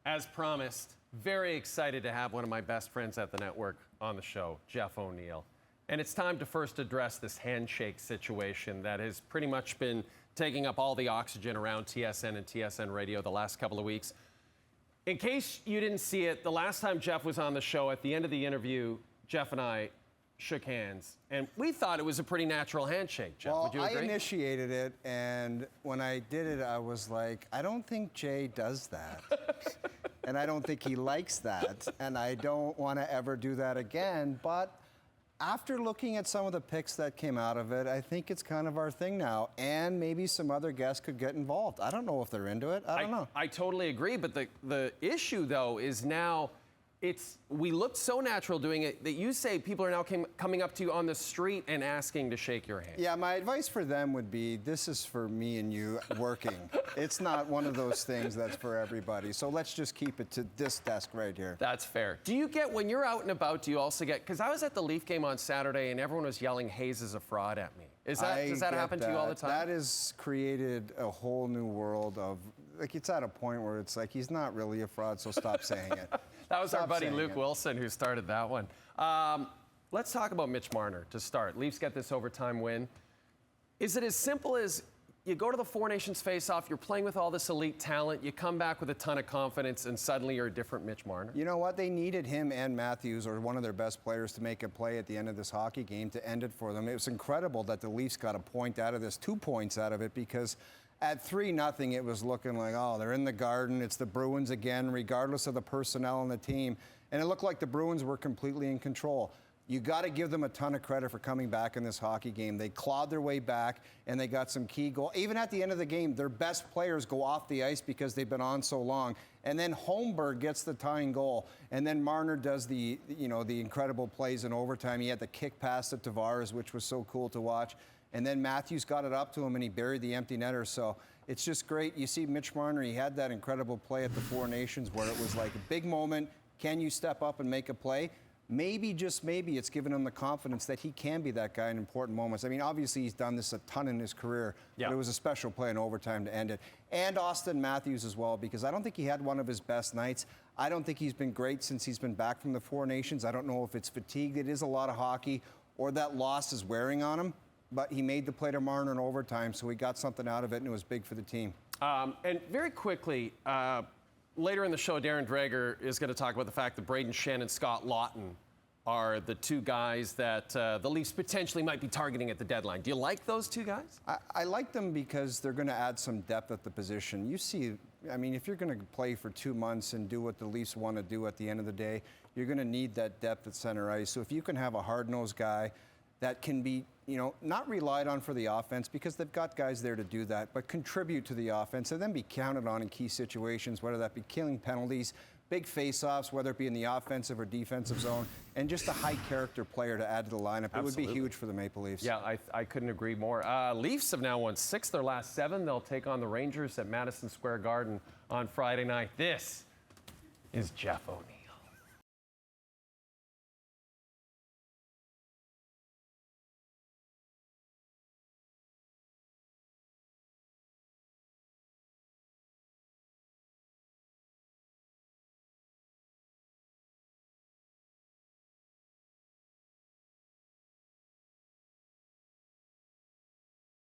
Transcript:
As promised, very excited to have one of my best friends at the network on the show, Jeff O'Neill. And it's time to first address this handshake situation that has pretty much been taking up all the oxygen around TSN and TSN radio the last couple of weeks. In case you didn't see it, the last time Jeff was on the show, at the end of the interview, Jeff and I shook hands, and we thought it was a pretty natural handshake. Jeff, would you agree? I initiated it, and when I did it, I was like, I don't think Jay does that. And I don't think he likes that, and I don't want to ever do that again. But after looking at some of the picks that came out of it, I think it's kind of our thing now, and maybe some other guests could get involved. I don't know if they're into it. I don't know. I totally agree, but the issue, though, is now we looked so natural doing it that you say people are now coming up to you on the street and asking to shake your hand. Yeah, my advice for them would be, this is for me and you working. It's not one of those things that's for everybody. So let's just keep it to this desk right here. That's fair. Do you get, when you're out and about, do you also get, because I was at the Leaf game on Saturday and everyone was yelling, Hayes is a fraud at me. Does that happen to you all the time? That has created a whole new world of, like, it's at a point where it's like, he's not really a fraud, so stop saying it. That was our buddy Luke Wilson who started that one. Let's talk about Mitch Marner to start. Leafs get this overtime win. Is it as simple as you go to the Four Nations face-off, you're playing with all this elite talent, you come back with a ton of confidence, and suddenly you're a different Mitch Marner? You know what? They needed him and Matthews, or one of their best players, to make a play at the end of this hockey game to end it for them. It was incredible that the Leafs got a point out of this, 2 points out of it, because at 3-0, it was looking like, oh, they're in the Garden. It's the Bruins again, regardless of the personnel on the team. And it looked like the Bruins were completely in control. You got to give them a ton of credit for coming back in this hockey game. They clawed their way back, and they got some key goals. Even at the end of the game, their best players go off the ice because they've been on so long. And then Holmberg gets the tying goal. And then Marner does the incredible plays in overtime. He had the kick pass to Tavares, which was so cool to watch. And then Matthews got it up to him, and he buried the empty netter. So it's just great. You see Mitch Marner, he had that incredible play at the Four Nations where it was like a big moment. Can you step up and make a play? Maybe, just maybe, it's given him the confidence that he can be that guy in important moments. I mean, obviously, he's done this a ton in his career, but it was a special play in overtime to end it. And Austin Matthews as well, because I don't think he had one of his best nights. I don't think he's been great since he's been back from the Four Nations. I don't know if it's fatigue, it is a lot of hockey, or that loss is wearing on him. But he made the play to Marner in overtime, so he got something out of it, and it was big for the team. And very quickly, later in the show, Darren Dreger is going to talk about the fact that Brayden, Schenn, and Scott Laughton are the two guys that the Leafs potentially might be targeting at the deadline. Do you like those two guys? I like them because they're going to add some depth at the position. You see, I mean, if you're going to play for 2 months and do what the Leafs want to do at the end of the day, you're going to need that depth at center ice. So if you can have a hard-nosed guy that can be, not relied on for the offense, because they've got guys there to do that, but contribute to the offense and then be counted on in key situations, whether that be killing penalties, big face-offs, whether it be in the offensive or defensive zone, and just a high-character player to add to the lineup. Absolutely. It would be huge for the Maple Leafs. Yeah, I couldn't agree more. Leafs have now won 6 their last 7. They'll take on the Rangers at Madison Square Garden on Friday night. This is Jeff O'Neill.